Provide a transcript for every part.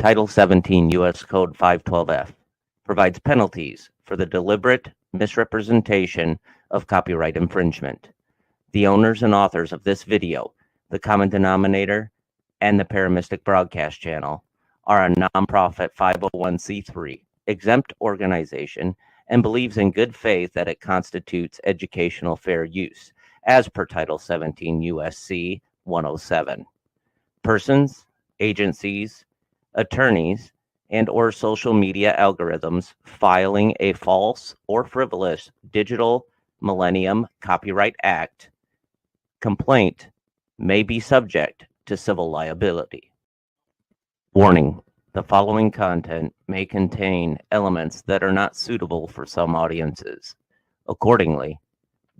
Title 17 U.S. Code 512F provides penalties for the deliberate misrepresentation of copyright infringement. The owners and authors of this video, the Common Denominator, and the Paramystic Broadcast Channel are a nonprofit 501c3 exempt organization and believes in good faith that it constitutes educational fair use, as per Title 17 U.S.C. 107. Persons, agencies, attorneys, and or social media algorithms filing a false or frivolous Digital Millennium Copyright Act complaint may be subject to civil liability. Warning: the following content may contain elements that are not suitable for some audiences. Accordingly,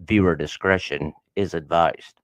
viewer discretion is advised.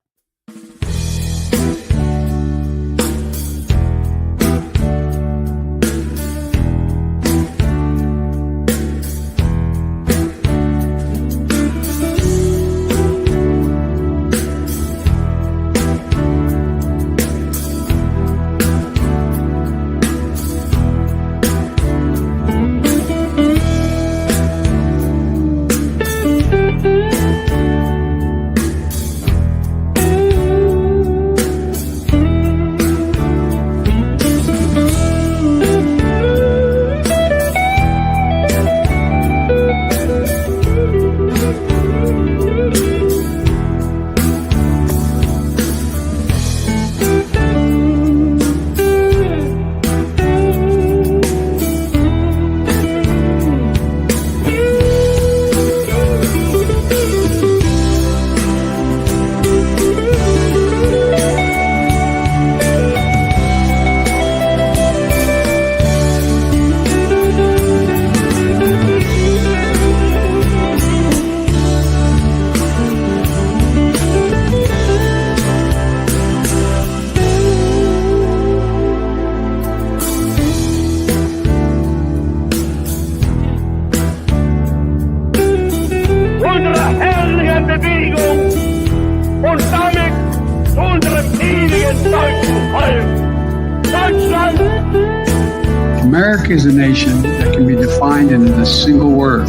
America is a nation that can be defined in a single word.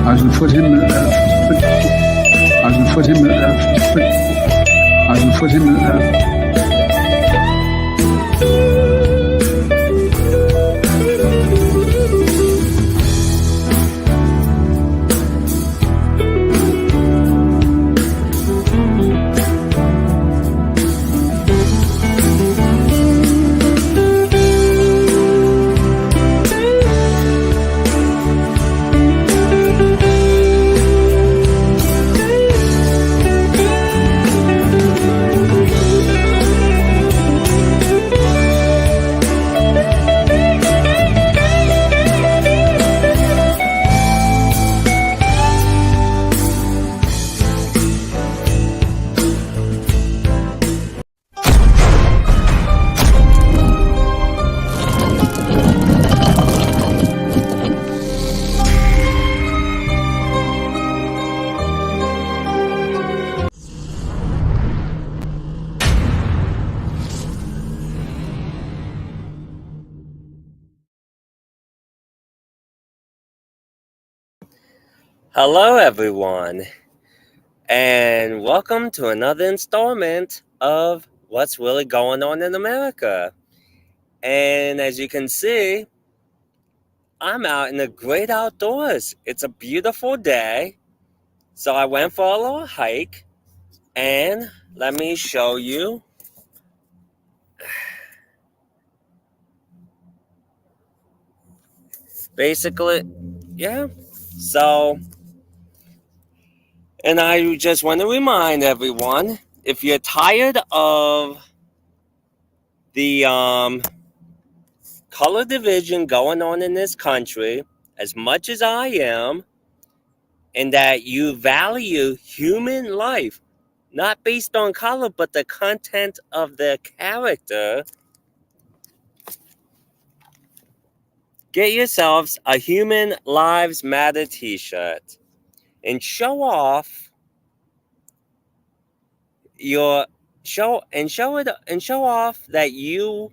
I was going to put him. Hello, everyone, and welcome to another installment of What's Really Going On in America. And as you can see, I'm out in the great outdoors. It's a beautiful day, so I went for a little hike, and let me show you. Basically, yeah, so... And I just want to remind everyone, if you're tired of the color division going on in this country, as much as I am, and that you value human life, not based on color, but the content of the character, get yourselves a Human Lives Matter t-shirt and show off your show off that you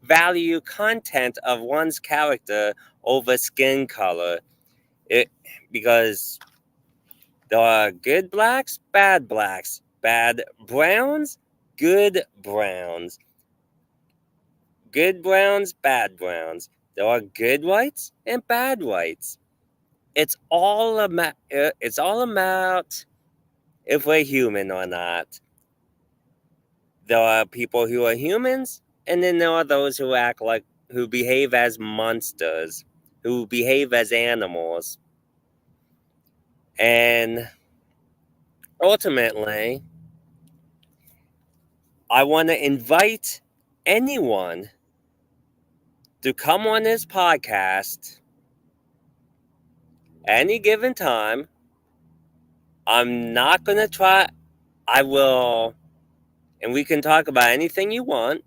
value content of one's character over skin color. Because there are good blacks, bad browns, good browns, good browns, bad browns. There are good whites and bad whites. It's all about if we're human or not. There are people who are humans, and then there are those who behave as monsters, who behave as animals. And ultimately, I want to invite anyone to come on this podcast any given time. I'm not going to try. I will, and we can talk about anything you want.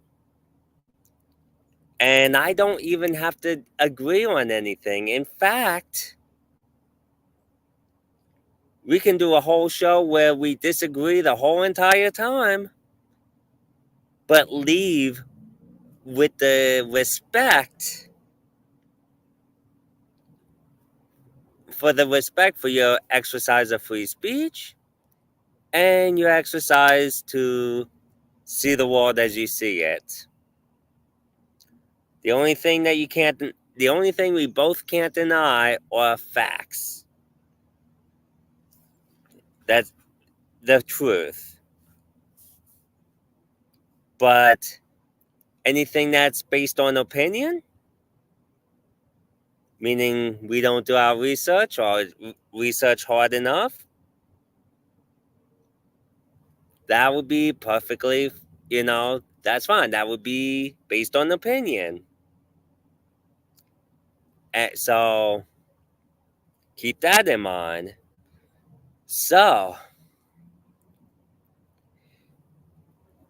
And I don't even have to agree on anything. In fact, we can do a whole show where we disagree the whole entire time, but leave with the respect for your exercise of free speech and your exercise to see the world as you see it. The only thing we both can't deny are facts. That's the truth. But anything that's based on opinion, meaning we don't do our research or research hard enough, that would be perfectly, that's fine. That would be based on opinion. And so keep that in mind. So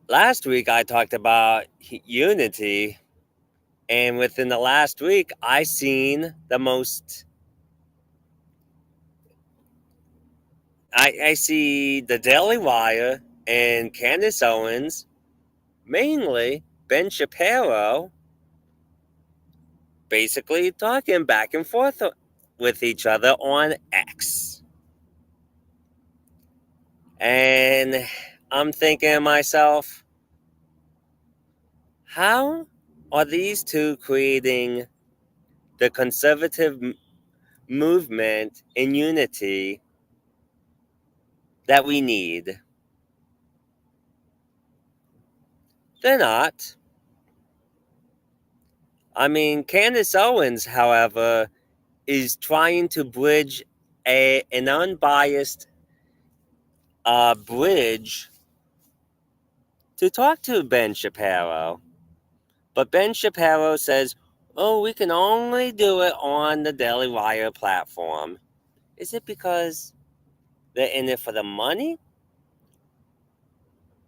last week I talked about unity, and within the last week I seen the most. I see the Daily Wire and Candace Owens, mainly Ben Shapiro, basically talking back and forth with each other on X. And I'm thinking to myself, how are these two creating the conservative movement in unity that we need? They're not. I mean, Candace Owens, however, is trying to bridge an unbiased bridge to talk to Ben Shapiro. But Ben Shapiro says, oh, we can only do it on the Daily Wire platform. Is it because they're in it for the money?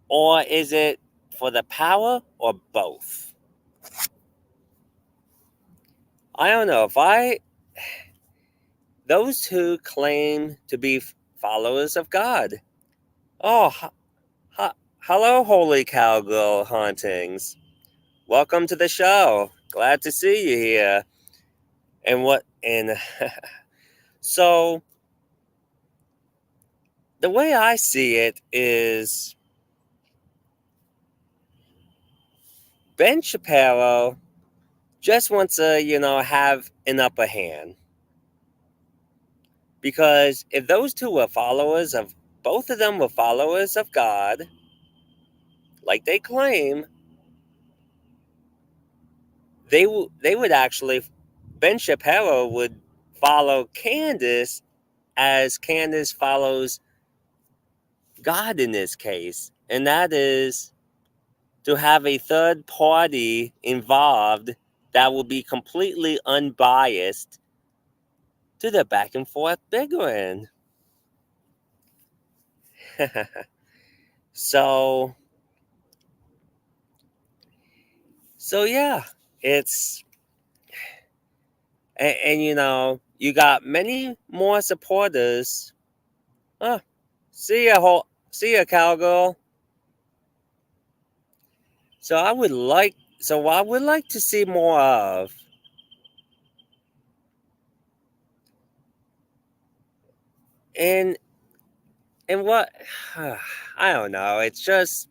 Or is it for the power, or both? I don't know. Those who claim to be followers of God. Oh, hello, Holy Cowgirl Hauntings. Welcome to the show. Glad to see you here. And so the way I see it is Ben Shapiro just wants to, have an upper hand. Because if those two were both of them were followers of God, like they claim, they would actually, Ben Shapiro would follow Candace as Candace follows God in this case. And that is to have a third party involved that will be completely unbiased to the back and forth bickering. So yeah, it's and you got many more supporters. See ya, cowgirl. So I would like So what I would like to see more of, and what I don't know, it's just,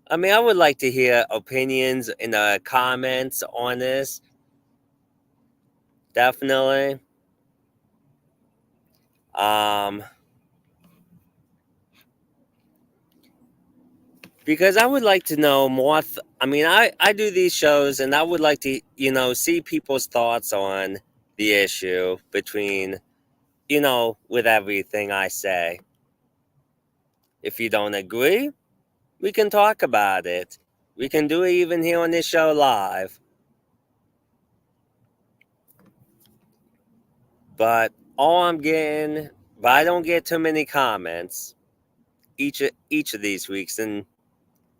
I mean, I would like to hear opinions in the comments on this. Definitely. Um, because I would like to know more. I mean, I do these shows, and I would like to, see people's thoughts on the issue between, with everything I say. If you don't agree, we can talk about it. We can do it even here on this show live. But all I'm getting, but I don't get too many comments each of these weeks, and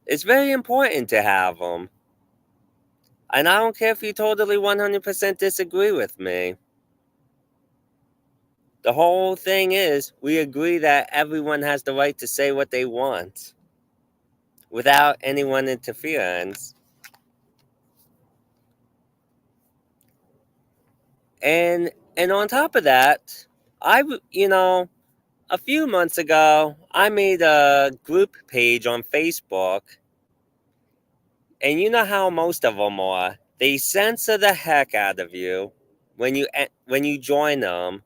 it's very important to have them. And I don't care if you totally 100% disagree with me. The whole thing is, we agree that everyone has the right to say what they want without anyone interference. And on top of that, a few months ago, I made a group page on Facebook, and you know how most of them are. They censor the heck out of you when you join them.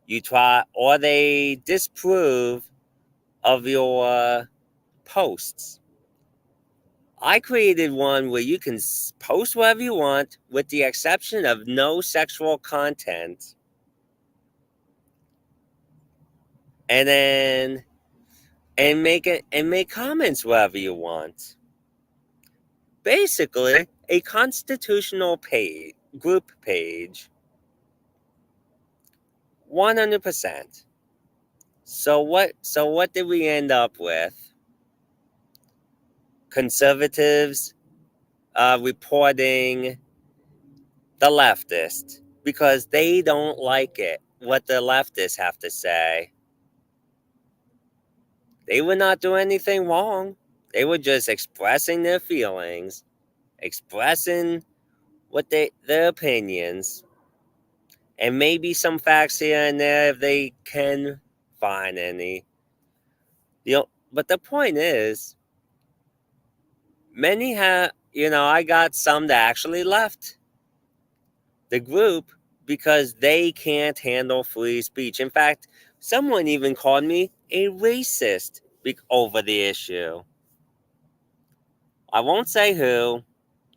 You try, or they disapprove of your posts. I created one where you can post whatever you want, with the exception of no sexual content, and then make comments wherever you want. Basically, a constitutional group page, 100%. So what did we end up with? Conservatives reporting the leftist because they don't like it, what the leftists have to say. They would not do anything wrong. They were just expressing their feelings, expressing their opinions, and maybe some facts here and there if they can find any. But the point is, many have, I got some that actually left the group because they can't handle free speech. In fact, someone even called me a racist over the issue. I won't say who.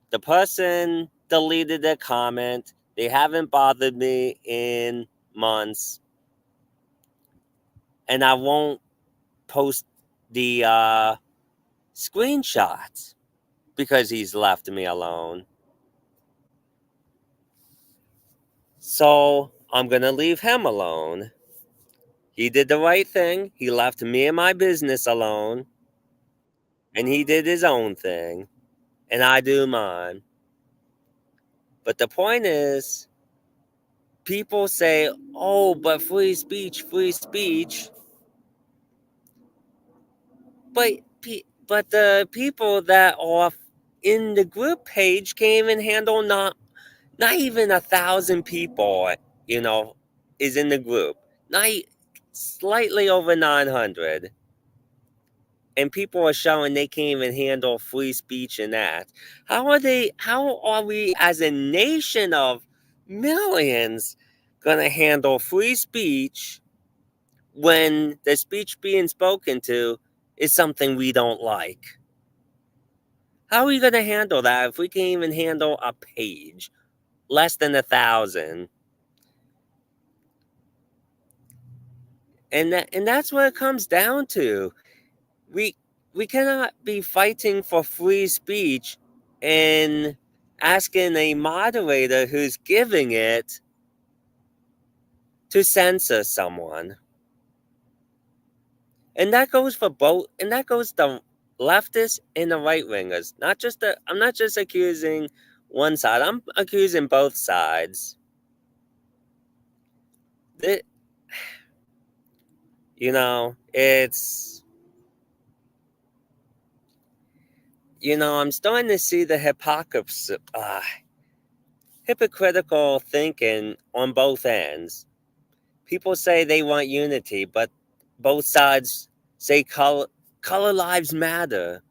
The person deleted their comment. They haven't bothered me in months. And I won't post the screenshots because he's left me alone. So I'm going to leave him alone. He did the right thing. He left me and my business alone. And he did his own thing. And I do mine. But the point is, people say, oh, but free speech, free speech. But the people that are in the group page can't even handle not even 1,000 people, is in the group. Not slightly over 900. And people are showing they can't even handle free speech and that. How are we as a nation of millions gonna handle free speech when the speech being spoken to is something we don't like? How are we gonna handle that if we can't even handle a page? Less than 1,000. And that's what it comes down to. We we cannot be fighting for free speech and asking a moderator who's giving it to censor someone. And that goes for both, and that goes the leftists and the right wingers. I'm not just accusing one side. I'm accusing both sides. That, it's I'm starting to see the hypocritical thinking on both ends. People say they want unity, but both sides say color lives matter.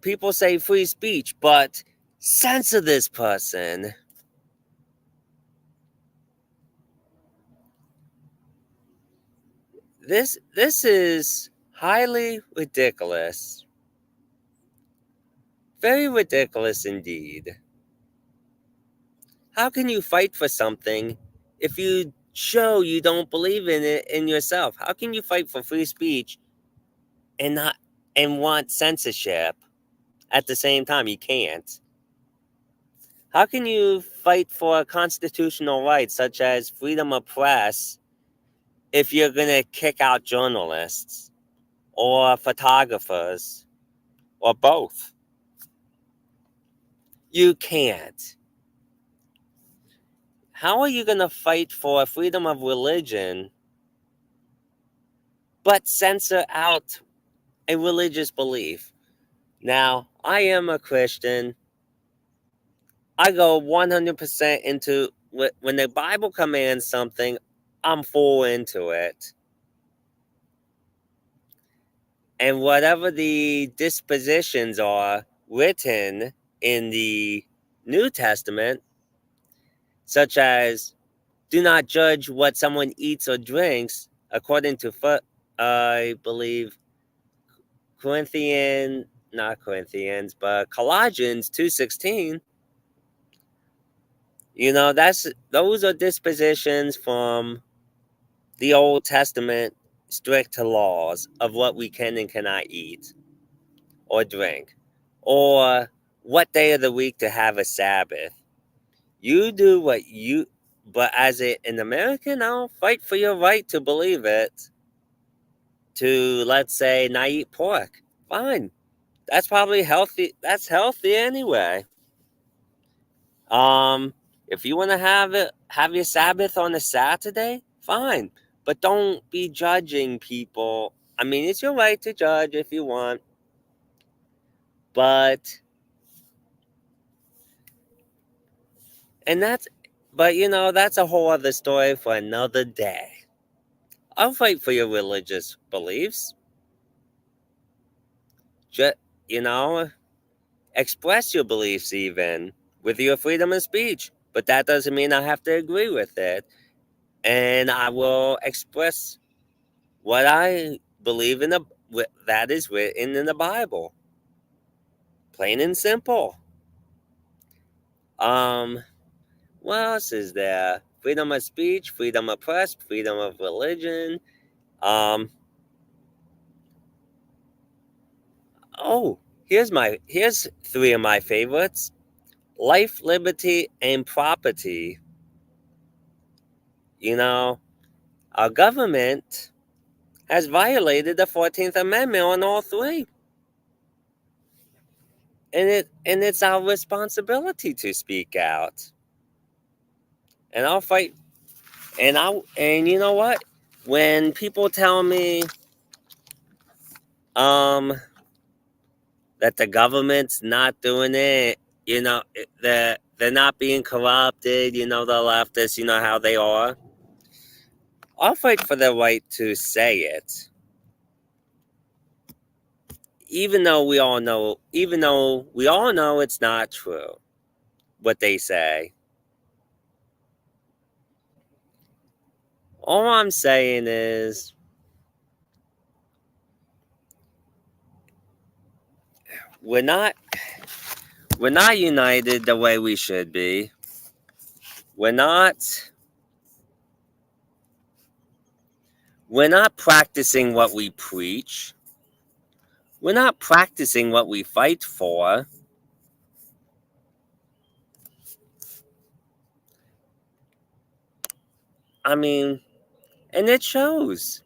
People say free speech, but censor this person. This is highly ridiculous. Very ridiculous indeed. How can you fight for something if you show you don't believe in it in yourself? How can you fight for free speech and not and want censorship at the same time? You can't. How can you fight for constitutional rights such as freedom of press if you're going to kick out journalists or photographers or both? You can't. How are you going to fight for freedom of religion but censor out a religious belief? Now, I am a Christian. I go 100% into when the Bible commands something, I'm full into it. And whatever the dispositions are written in the New Testament, such as do not judge what someone eats or drinks, according to, I believe, not Corinthians, but Colossians 2:16. Those are dispositions from the Old Testament, strict laws of what we can and cannot eat or drink, or what day of the week to have a Sabbath. You do what you, but as an American, I'll fight for your right to believe it. To, let's say, not eat pork. Fine. That's probably healthy. That's healthy anyway. If you want to have your Sabbath on a Saturday, fine. But don't be judging people. I mean, it's your right to judge if you want. But and that's that's a whole other story for another day. I'll fight for your religious beliefs. Just, you know, express your beliefs even with your freedom of speech. But that doesn't mean I have to agree with it. And I will express what I believe in that is written in the Bible. Plain and simple. What else is there? Freedom of speech, freedom of press, freedom of religion. Oh, here's three of my favorites. Life, liberty, and property. Our government has violated the 14th Amendment on all three. And it's our responsibility to speak out. And I'll fight. And you know what? When people tell me that the government's not doing it, they're not being corrupted, the leftists, how they are. I'll fight for the right to say it. Even though we all know it's not true, what they say. All I'm saying is we're not united the way we should be. We're not practicing what we preach. We're not practicing what we fight for. I mean, and it shows.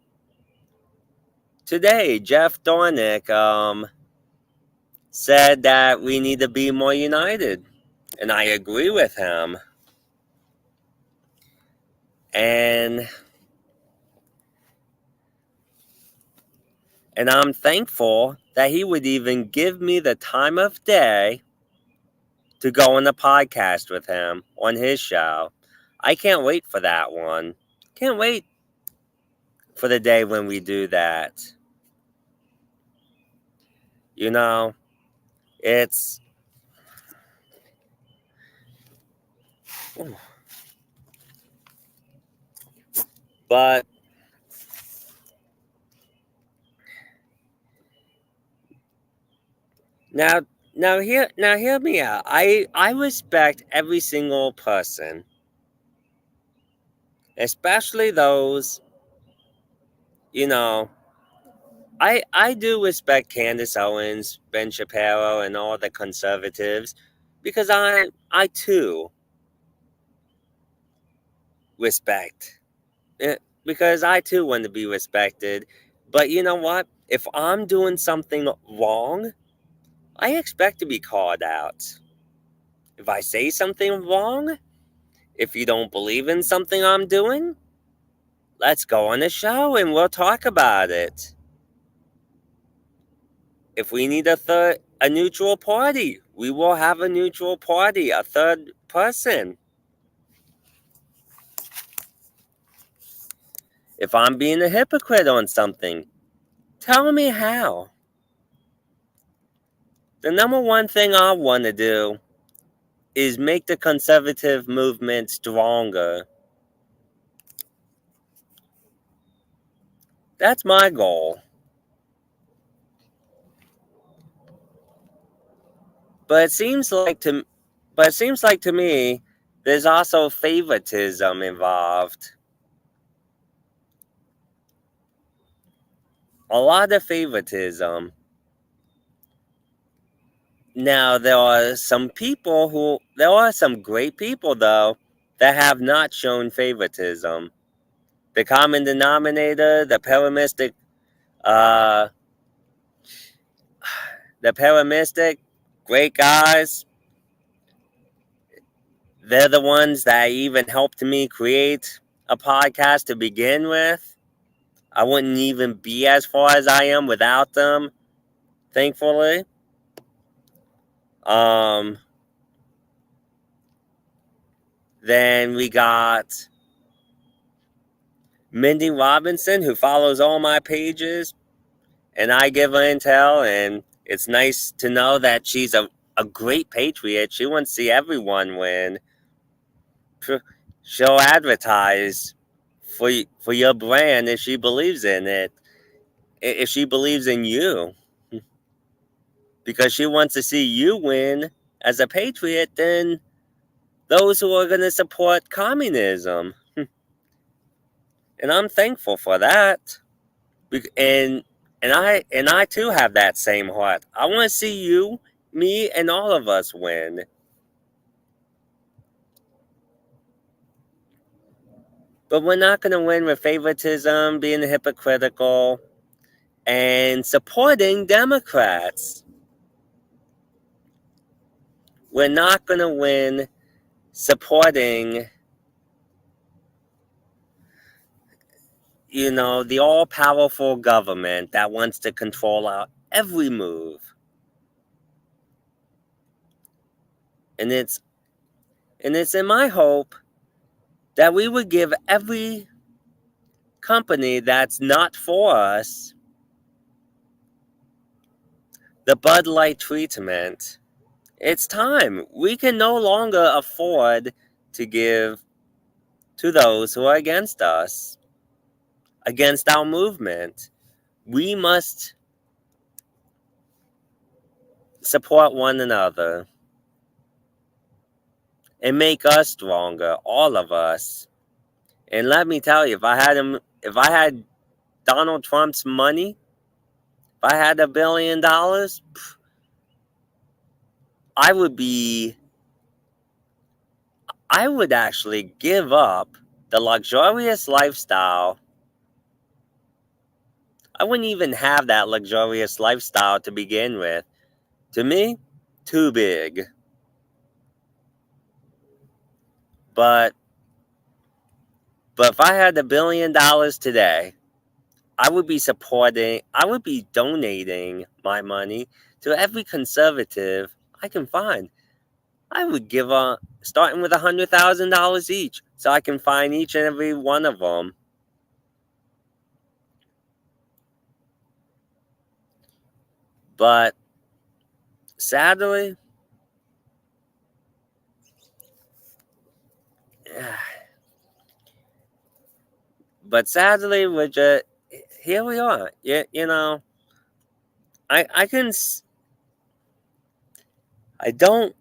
Today, Jeff Dornick said that we need to be more united. And I agree with him. And I'm thankful that he would even give me the time of day to go on a podcast with him on his show. I can't wait for that one. Can't wait for the day when we do that. You know, it's... But now hear me out. I respect every single person, especially those, you know, I do respect Candace Owens, Ben Shapiro, and all the conservatives, because I too respect. Because I too want to be respected. But you know what? If I'm doing something wrong, I expect to be called out. If I say something wrong, if you don't believe in something I'm doing, let's go on a show and we'll talk about it. If we need a neutral party, we will have a neutral party, a third person. If I'm being a hypocrite on something, tell me how. The number one thing I want to do is make the conservative movement stronger. That's my goal. But it seems like to me there's also favoritism involved. A lot of favoritism. Now there are some great people though that have not shown favoritism. The common denominator, uh the pessimistic, great guys. They're the ones that even helped me create a podcast to begin with. I wouldn't even be as far as I am without them, thankfully. Then we got Mindy Robinson, who follows all my pages, and I give her intel, and it's nice to know that she's a great patriot. She wants to see everyone win. She'll advertise for your brand if she believes in it, if she believes in you, because she wants to see you win as a patriot than those who are going to support communism. And I'm thankful for that. And I too have that same heart. I want to see you, me, and all of us win. But we're not going to win with favoritism, being hypocritical, and supporting Democrats. We're not going to win supporting, the all-powerful government that wants to control our every move. And it's in my hope that we would give every company that's not for us the Bud Light treatment. It's time. We can no longer afford to give to those who are against us, against our movement. We must support one another and make us stronger, all of us. And let me tell you, if I had Donald Trump's money, if I had $1 billion, I would actually give up the luxurious lifestyle. I wouldn't even have that luxurious lifestyle to begin with. To me, too big. But if I had $1 billion today, I would be donating my money to every conservative I can find. I would give starting with $100,000 each, so I can find each and every one of them. But sadly, we're just here. We are. You know, I can. I don't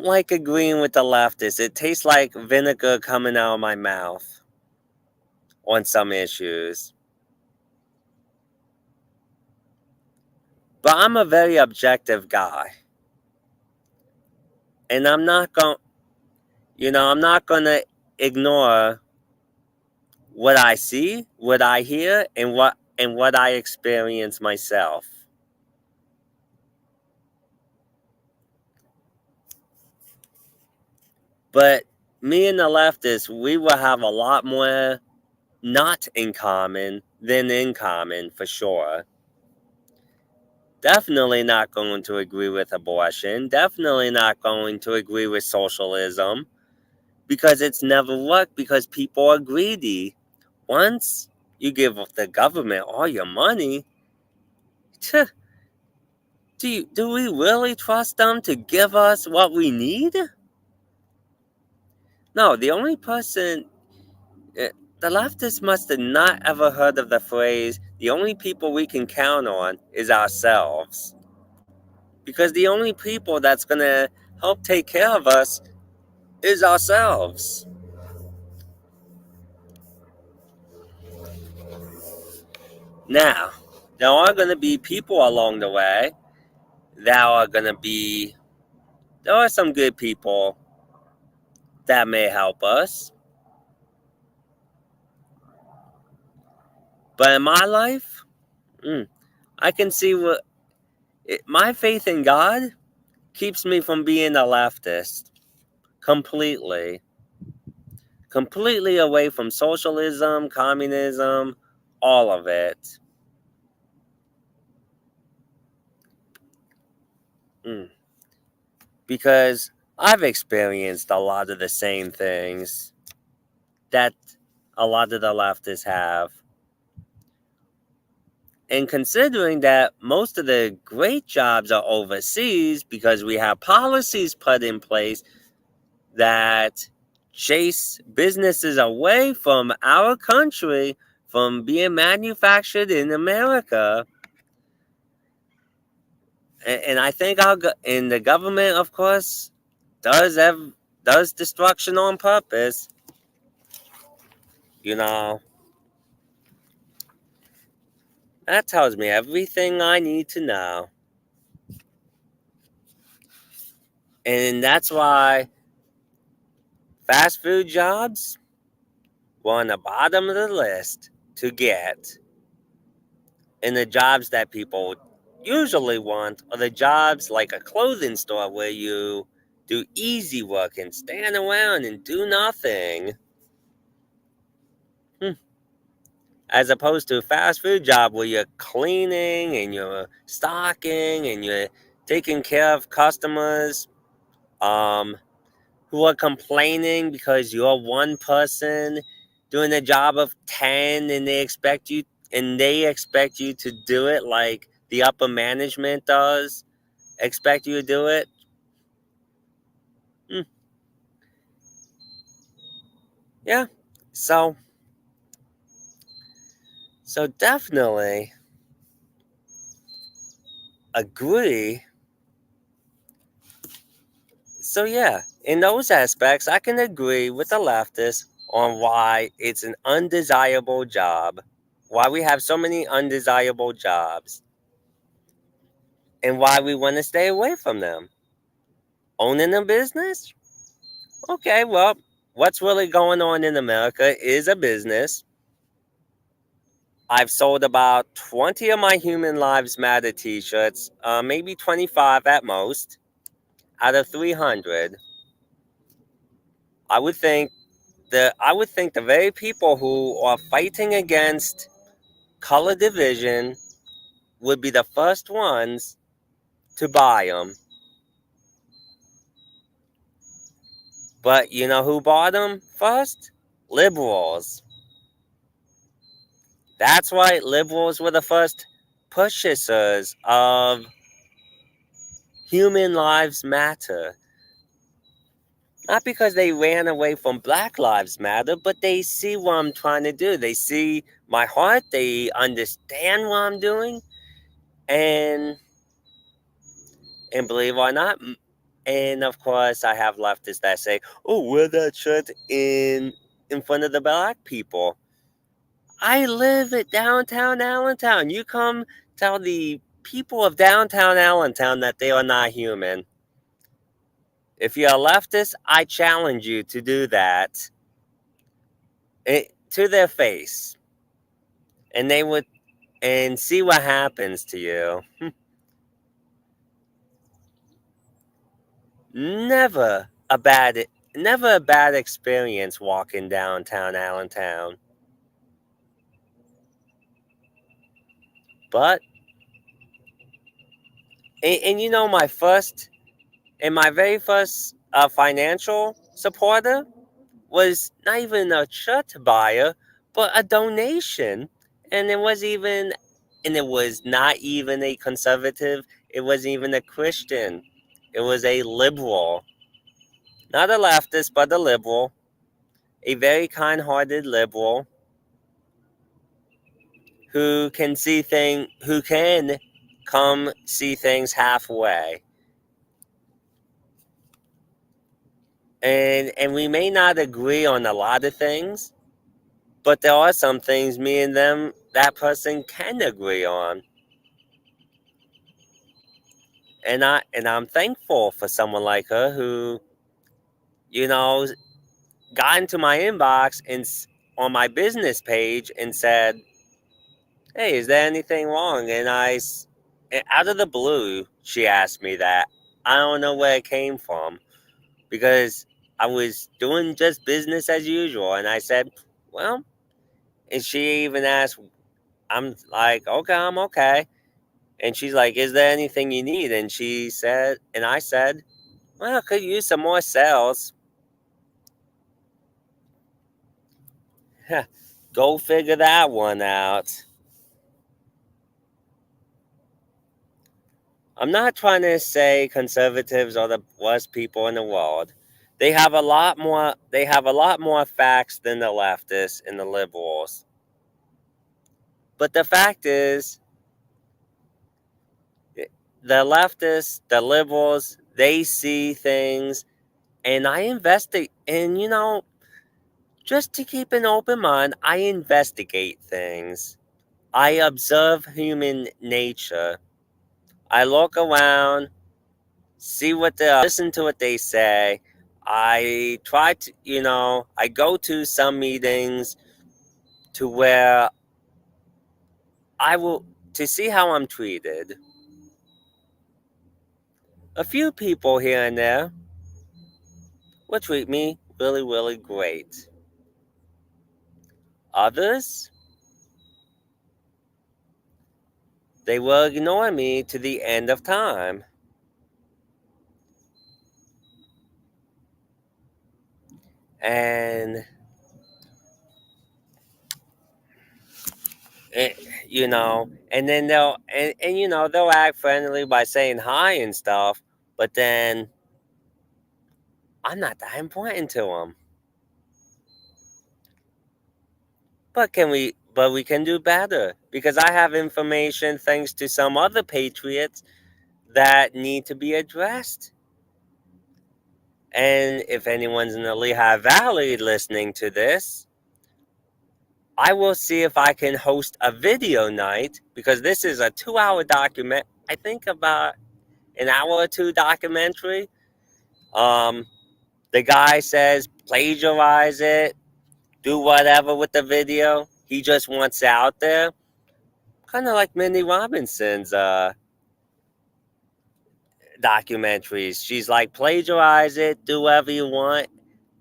like agreeing with the leftists. It tastes like vinegar coming out of my mouth on some issues. But I'm a very objective guy. And I'm not going to ignore what I see, what I hear, and what I experience myself. But me and the leftists, we will have a lot more not in common than in common, for sure. Definitely not going to agree with abortion. Definitely not going to agree with socialism, because it's never worked, because people are greedy. Once you give the government all your money, do we really trust them to give us what we need? No, the only person, the leftists must have not ever heard of the phrase, the only people we can count on is ourselves. Because the only people that's going to help take care of us is ourselves. Now, there are going to be people along the way that are going to be, there are some good people that may help us. But in my life, I can see my faith in God keeps me from being a leftist completely. Completely away from socialism, communism, all of it. Because I've experienced a lot of the same things that a lot of the leftists have. And considering that most of the great jobs are overseas because we have policies put in place that chase businesses away from our country from being manufactured in America. And I think and the government, of course, does destruction on purpose. You know, that tells me everything I need to know. And that's why fast food jobs were on the bottom of the list to get. And the jobs that people usually want are the jobs like a clothing store where you do easy work and stand around and do nothing. As opposed to a fast food job where you're cleaning and you're stocking and you're taking care of customers who are complaining because you're one person doing a job of 10 and they expect you to do it like the upper management expect you to do it. Yeah. So definitely agree. So yeah, in those aspects, I can agree with the leftists on why it's an undesirable job, why we have so many undesirable jobs, and why we want to stay away from them. Owning a business? Okay, well, what's really going on in America is a business. I've sold about 20 of my Human Lives Matter t-shirts, maybe 25 at most, out of 300. I would think the very people who are fighting against Color Division would be the first ones to buy them. But you know who bought them first? Liberals. That's right, liberals were the first purchasers of Human Lives Matter. Not because they ran away from Black Lives Matter, but they see what I'm trying to do. They see my heart, they understand what I'm doing, and believe it or not, and of course I have leftists that say, "Oh, wear that shirt in front of the black people." I live at downtown Allentown. You come tell the people of downtown Allentown that they are not human. If you're a leftist, I challenge you to do that to their face, and they would and see what happens to you. Never a bad never a bad experience walking downtown Allentown. But and you know my very first financial supporter was not even a shirt buyer, but a donation. And it was not even a conservative, it wasn't even a Christian. It was a liberal. Not a leftist, but a liberal. A very kind hearted liberal who can come see things halfway. And we may not agree on a lot of things, but there are some things me and that person can agree on. And I'm thankful for someone like her who, you know, got into my inbox and on my business page and said, "Hey, is there anything wrong?" And out of the blue, she asked me that. I don't know where it came from because I was doing just business as usual, and I said, "Well," and she even asked, I'm like, "Okay, I'm okay." And she's like, "Is there anything you need?" And I said, "Well, I could use some more sales." Go figure that one out. I'm not trying to say conservatives are the worst people in the world. They have a lot more facts than the leftists and the liberals. But the fact is, the leftists, the liberals, they see things, and I investigate. And just to keep an open mind, I investigate things. I observe human nature. I look around, see what they listen to what they say. I try to, I go to some meetings to where I will to see how I'm treated. A few people here and there will treat me really, really great. Others, they will ignore me to the end of time. And, eh, and then they'll act friendly by saying hi and stuff, but then I'm not that important to them. But we can do better because I have information thanks to some other patriots that need to be addressed. And if anyone's in the Lehigh Valley listening to this, I will see if I can host a video night because this is a 2-hour document. I think about an hour or two documentary. The guy says plagiarize it, do whatever with the video. He just wants it out there. Kind of like Mindy Robinson's documentaries. She's like, plagiarize it, do whatever you want.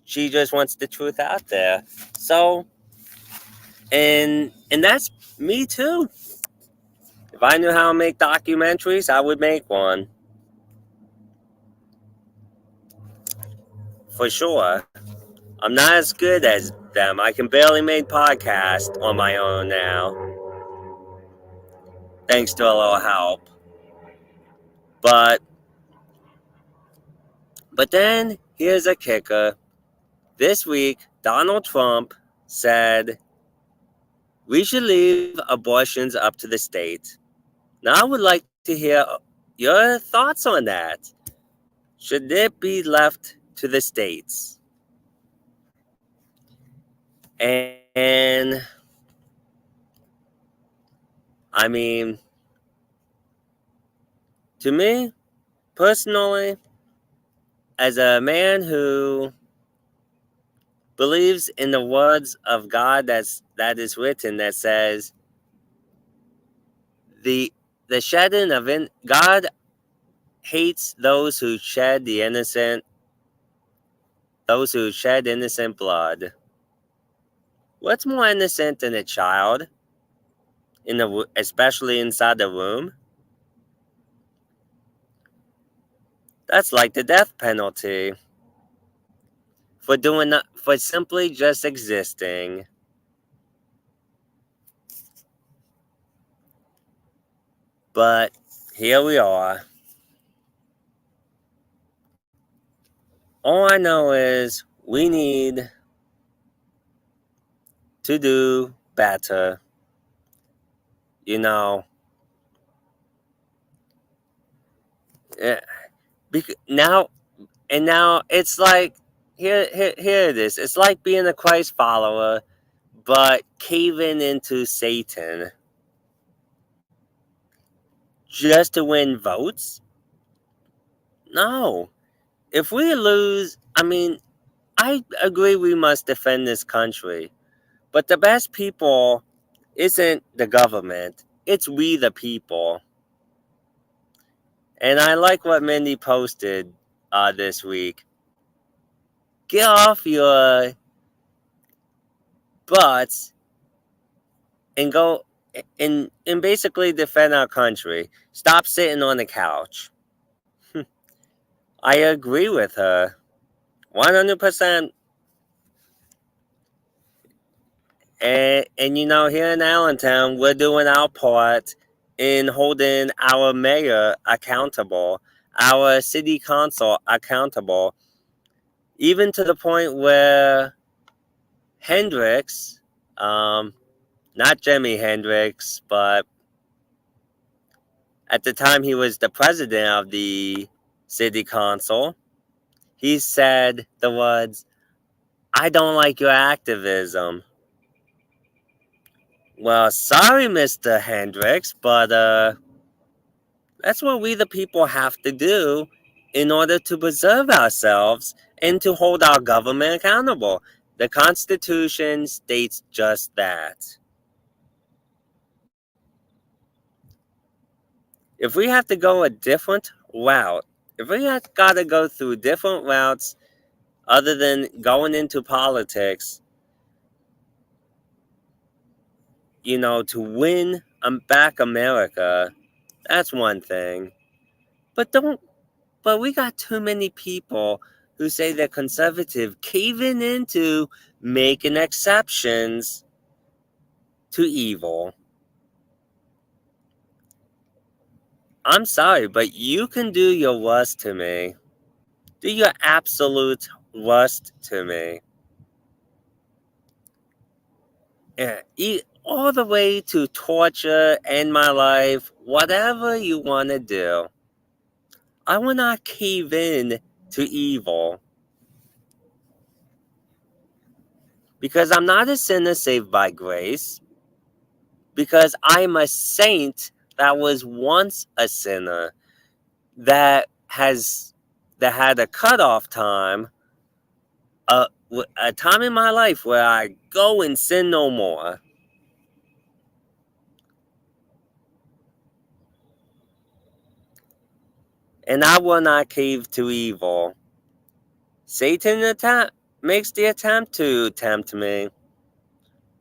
She just wants the truth out there. So, And that's me too. If I knew how to make documentaries, I would make one. For sure. I'm not as good as them. I can barely make podcasts on my own now. Thanks to a little help. But then here's a kicker. This week, Donald Trump said we should leave abortions up to the state. Now I would like to hear your thoughts on that. Should it be left to the states? And I mean, to me, personally, as a man who believes in the words of God that is written that says the shedding of God hates those who shed innocent blood. What's more innocent than a child, especially inside the womb? That's like the death penalty for simply just existing. But here we are. All I know is we need to do better. Now it's like here it is. It's like being a Christ follower, but caving into Satan just to win votes. No, if we lose, I agree we must defend this country, but the best people isn't the government. It's we the people. And I like what Mindy posted this week. Get off your butts and go and basically defend our country. Stop sitting on the couch. I agree with her 100%. And here in Allentown, we're doing our part in holding our mayor accountable, our city council accountable, even to the point where Hendricks, not Jimi Hendrix, but at the time he was the president of the city council, he said the words, "I don't like your activism." Well, sorry, Mr. Hendricks, but that's what we the people have to do in order to preserve ourselves and to hold our government accountable. The Constitution states just that. If we have to go a different route, if we have got to go through different routes other than going into politics, to win back America, that's one thing. But we got too many people who say they're conservative caving into making exceptions to evil. I'm sorry, but you can do your worst to me. Do your absolute worst to me. All the way to torture, end my life, whatever you want to do. I will not cave in to evil. Because I'm not a sinner saved by grace. Because I'm a saint that was once a sinner that had a cutoff time, a time in my life where I go and sin no more. And I will not cave to evil. Satan makes the attempt to tempt me.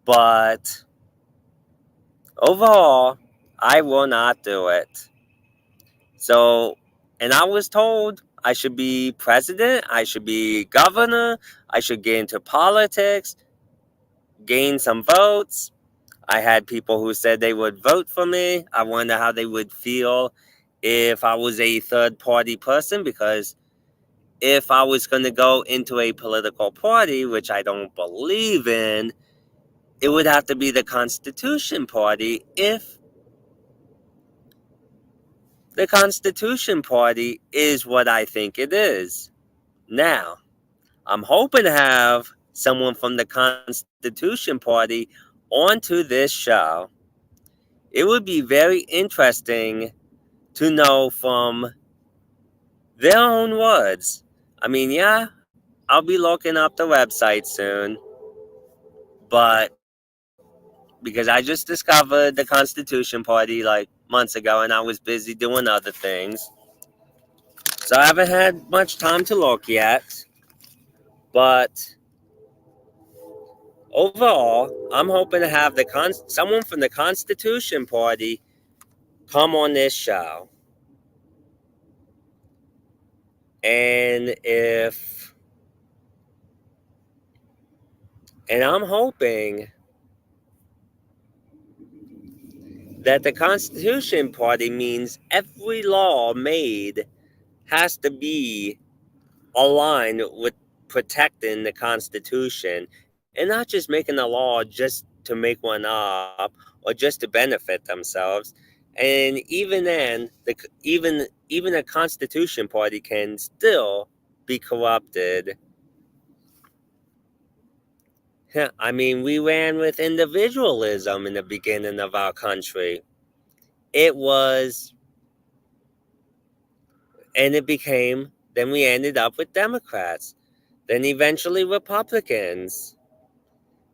But overall, I will not do it. So, and I was told I should be president, I should be governor, I should get into politics, gain some votes. I had people who said they would vote for me. I wonder how they would feel if I was a third party person, because if I was going to go into a political party, which I don't believe in, it would have to be the Constitution Party if the Constitution Party is what I think it is. Now, I'm hoping to have someone from the Constitution Party onto this show. It would be very interesting to know from their own words. I mean, yeah, I'll be looking up the website soon, but because I just discovered the Constitution Party like months ago and I was busy doing other things, so I haven't had much time to look yet. But overall, I'm hoping to have someone from the Constitution Party come on this show. And I'm hoping that the Constitution Party means every law made has to be aligned with protecting the Constitution and not just making a law just to make one up or just to benefit themselves. And even then, even the Constitution Party can still be corrupted. I mean, we ran with individualism in the beginning of our country. It was, and it became, then we ended up with Democrats, then eventually Republicans,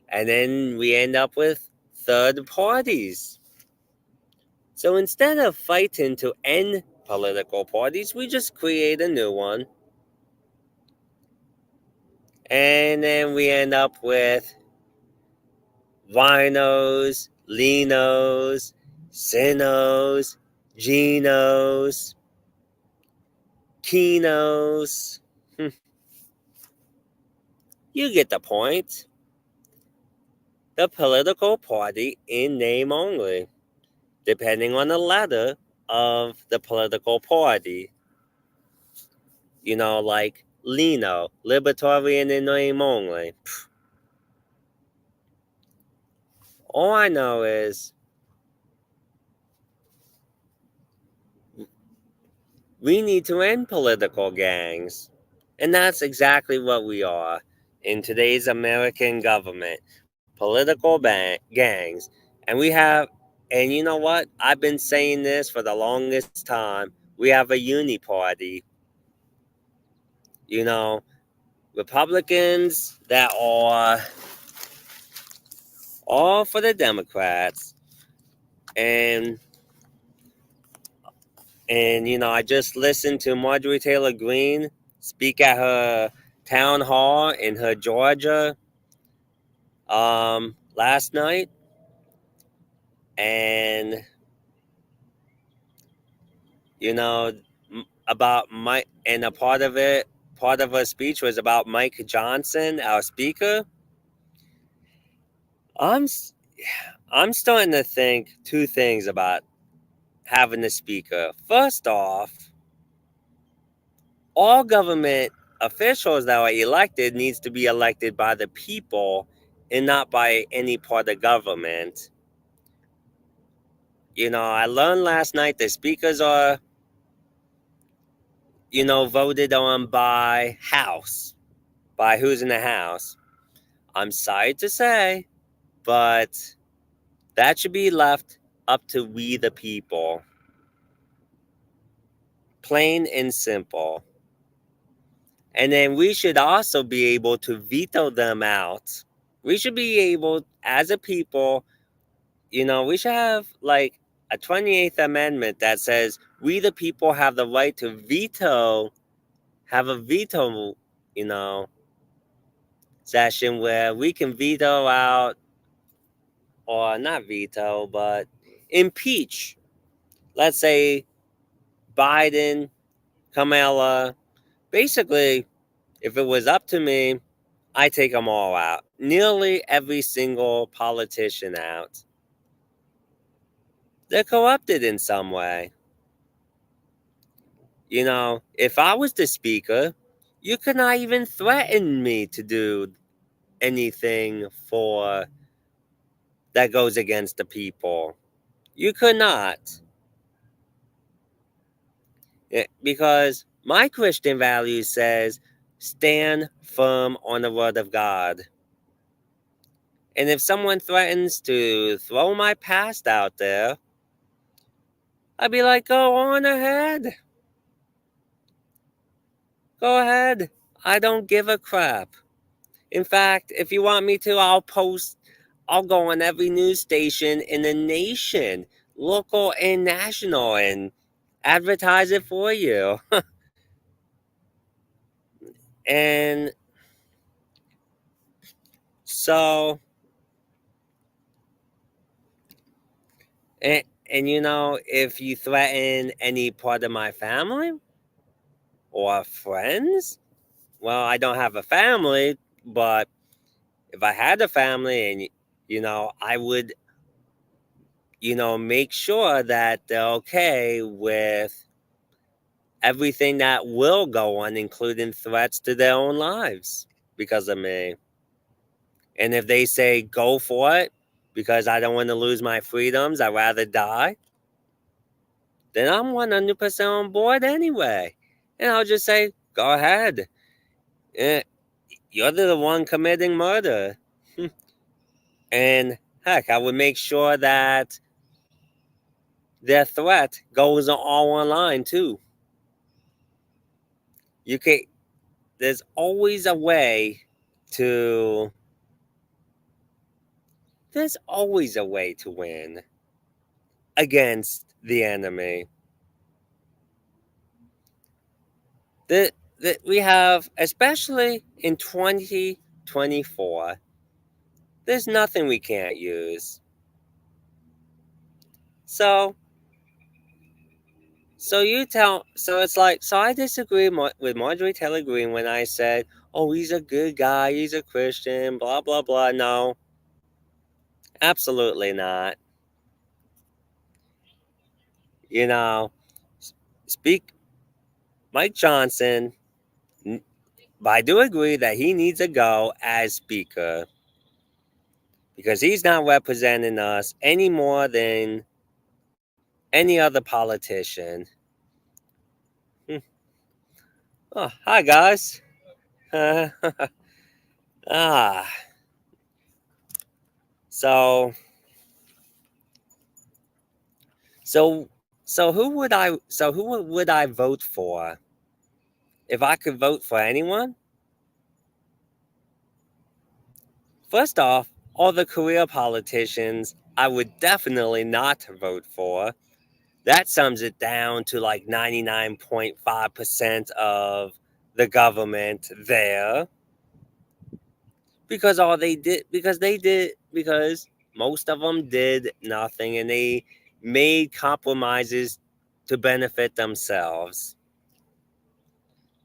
and then we end up with third parties. So instead of fighting to end political parties, we just create a new one. And then we end up with Rhinos, Linos, Sinos, Genos, Kinos. You get the point. The political party in name only, depending on the letter of the political party. You know, like Lino, libertarian in name only. All I know is we need to end political gangs. And that's exactly what we are in today's American government. Political gangs. And we have, and you know what? I've been saying this for the longest time. We have a uni party. You know, Republicans that are all for the Democrats. And you know, I just listened to Marjorie Taylor Greene speak at her town hall in her Georgia last night, and you know, about Mike, and a part of her speech was about Mike Johnson, our speaker. I'm starting to think two things about having the speaker. First off, all government officials that are elected needs to be elected by the people and not by any part of government. You know, I learned last night that speakers are, you know, voted on by House, by who's in the House. I'm sorry to say, but that should be left up to we the people. Plain and simple. And then we should also be able to veto them out. We should be able, as a people, you know, we should have like a 28th Amendment that says we the people have the right to have a veto, you know, session where we can veto out or not veto, but impeach, let's say, Biden, Kamala. Basically, if it was up to me, I take them all out. Nearly every single politician out. They're corrupted in some way. You know, if I was the speaker, you could not even threaten me to do anything for that goes against the people. You could not. Because my Christian value says stand firm on the word of God. And if someone threatens to throw my past out there, I'd be like, go on ahead. Go ahead. I don't give a crap. In fact, if you want me to, I'll go on every news station in the nation, local and national, and advertise it for you. And so, and you know, if you threaten any part of my family or friends, well, I don't have a family, but if I had a family and, you know, I would, you know, make sure that they're okay with everything that will go on, including threats to their own lives because of me. And if they say go for it because I don't want to lose my freedoms, I'd rather die, then I'm 100% on board anyway. And I'll just say, go ahead. Eh, You're the one committing murder. And heck, I would make sure that their threat goes all online too. You can There's always a way to there's always a way to win against the enemy. That we have, especially in 2024, there's nothing we can't use. So so I disagree with Marjorie Taylor Greene when I said, oh, he's a good guy, he's a Christian, blah blah blah. No, absolutely not. You know, speak Mike Johnson. But I do agree that he needs to go as speaker because he's not representing us any more than any other politician. Oh, hi guys. ah, so so who would I vote for if I could vote for anyone? First off, all the career politicians I would definitely not vote for. That sums it down to like 99.5% of the government there because most of them did nothing and they made compromises to benefit themselves.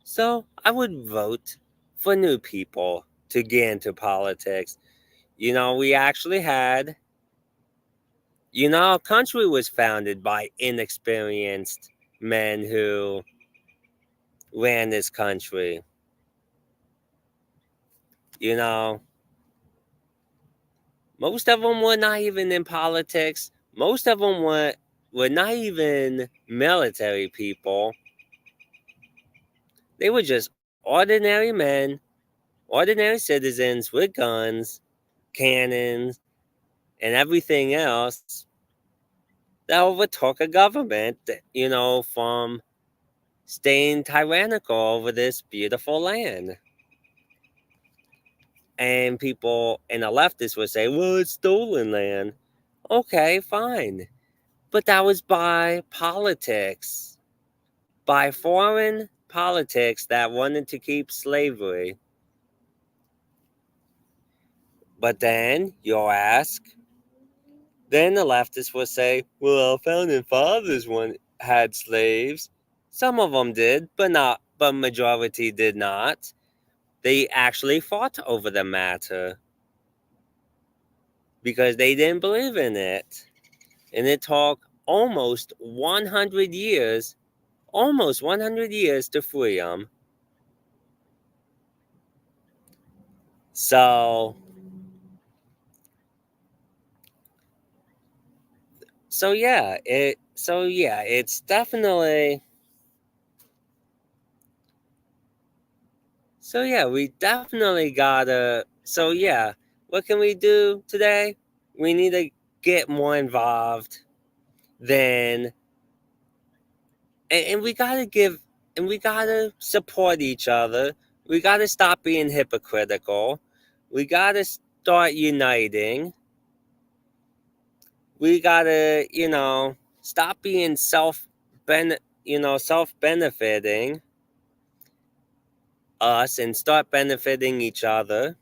So I would vote for new people to get into politics. You know, our country was founded by inexperienced men who ran this country. You know, most of them were not even in politics. Most of them were not even military people. They were just ordinary men, ordinary citizens with guns, cannons, and everything else that overtook a government, you know, from staying tyrannical over this beautiful land. And people and the leftists would say, well, it's stolen land. Okay, fine. But that was by politics, by foreign politics that wanted to keep slavery. But then you'll ask, then the leftists will say, well, our founding fathers had slaves. Some of them did, but majority did not. They actually fought over the matter because they didn't believe in it. And it took almost 100 years to free them. So yeah, it's definitely. So yeah, we definitely gotta. So yeah, what can we do today? We need to get more involved than, and we gotta and we gotta support each other. We gotta stop being hypocritical. We gotta start uniting. We gotta, stop being self benefiting us and start benefiting each other.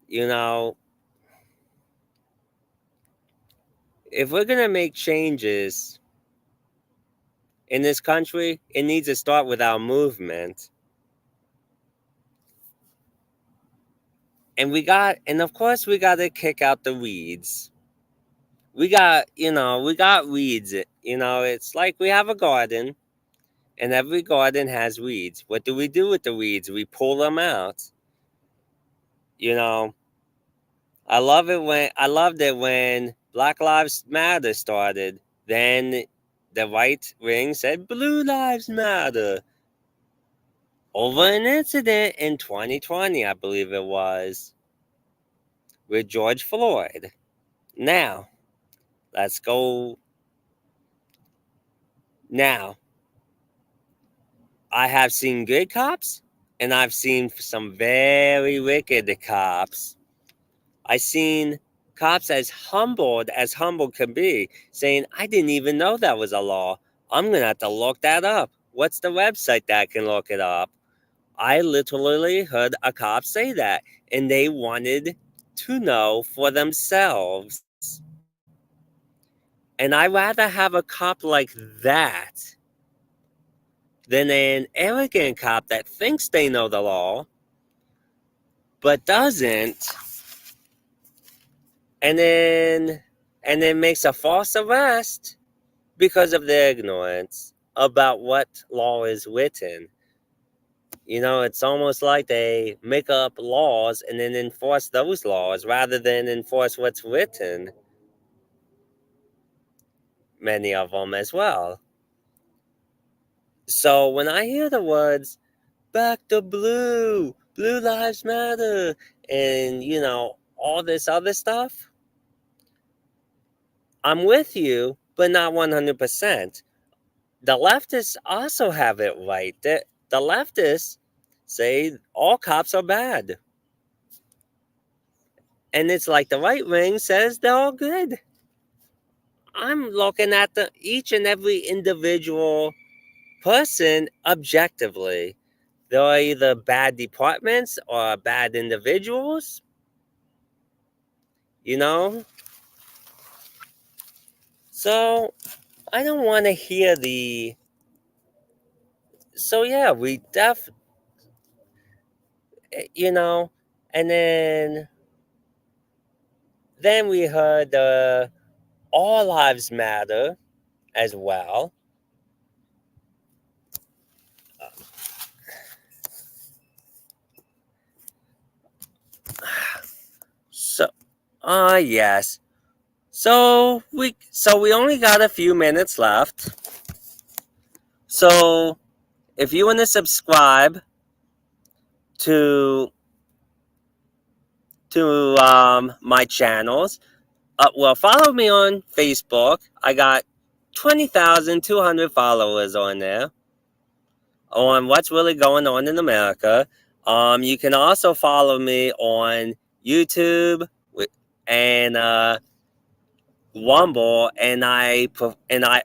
You know, if we're gonna make changes in this country, it needs to start with our movement. And of course we gotta kick out the weeds. We got weeds. It's like we have a garden, and every garden has weeds. What do we do with the weeds? We pull them out. You know, I loved it when Black Lives Matter started. Then the right wing said Blue Lives Matter over an incident in 2020, I believe it was, with George Floyd. Now, let's go. Now, I have seen good cops, and I've seen some very wicked cops. I've seen cops as humble can be, saying, I didn't even know that was a law. I'm going to have to look that up. What's the website that I can look it up? I literally heard a cop say that, and they wanted to know for themselves. And I'd rather have a cop like that than an arrogant cop that thinks they know the law, but doesn't, and then makes a false arrest because of their ignorance about what law is written. It's almost like they make up laws and then enforce those laws rather than enforce what's written. Many of them as well. So when I hear the words, back to blue, Blue Lives Matter, and, all this other stuff, I'm with you, but not 100%. The leftists also have it right. The leftists say all cops are bad. And it's like the right wing says they're all good. I'm looking at each and every individual person objectively. There are either bad departments or bad individuals. You know? So I don't want to hear so yeah, we and then we heard all lives matter as well. So, yes. So we only got a few minutes left. So if you want to subscribe to my channels, follow me on Facebook. I got 20,200 followers on there on what's really going on in America. You can also follow me on YouTube and Wumble, and I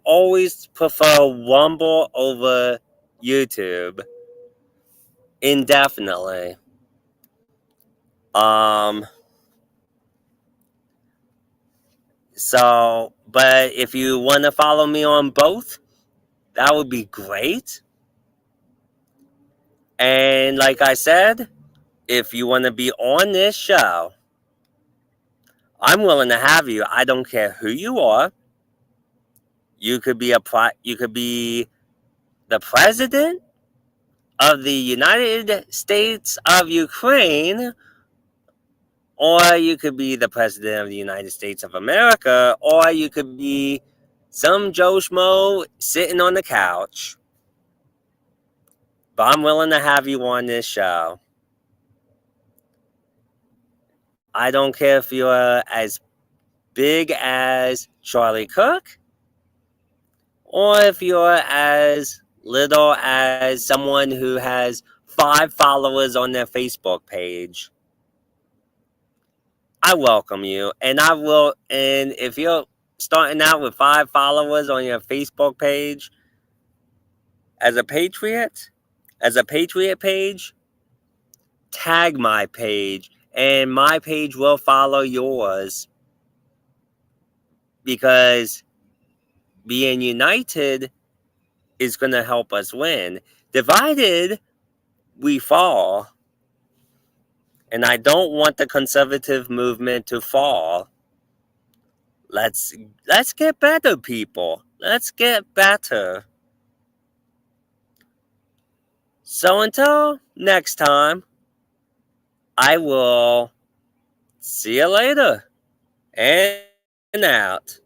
always prefer Wumble over YouTube indefinitely. Um, So, but if you want to follow me on both, that would be great. And like I said, if you want to be on this show, I'm willing to have you. I don't care who you are. You could be the president of the United States of Ukraine, or you could be the president of the United States of America, or you could be some Joe Schmo sitting on the couch. But I'm willing to have you on this show. I don't care if you're as big as Charlie Cook, or if you're as little as someone who has 5 followers on their Facebook page. I welcome you, and I will. And if you're starting out with 5 followers on your Facebook page, as a patriot page, tag my page, and my page will follow yours, because being united is going to help us win. Divided, we fall. And I don't want the conservative movement to fall. Let's get better, people. Let's get better. So until next time, I will see you later. And out.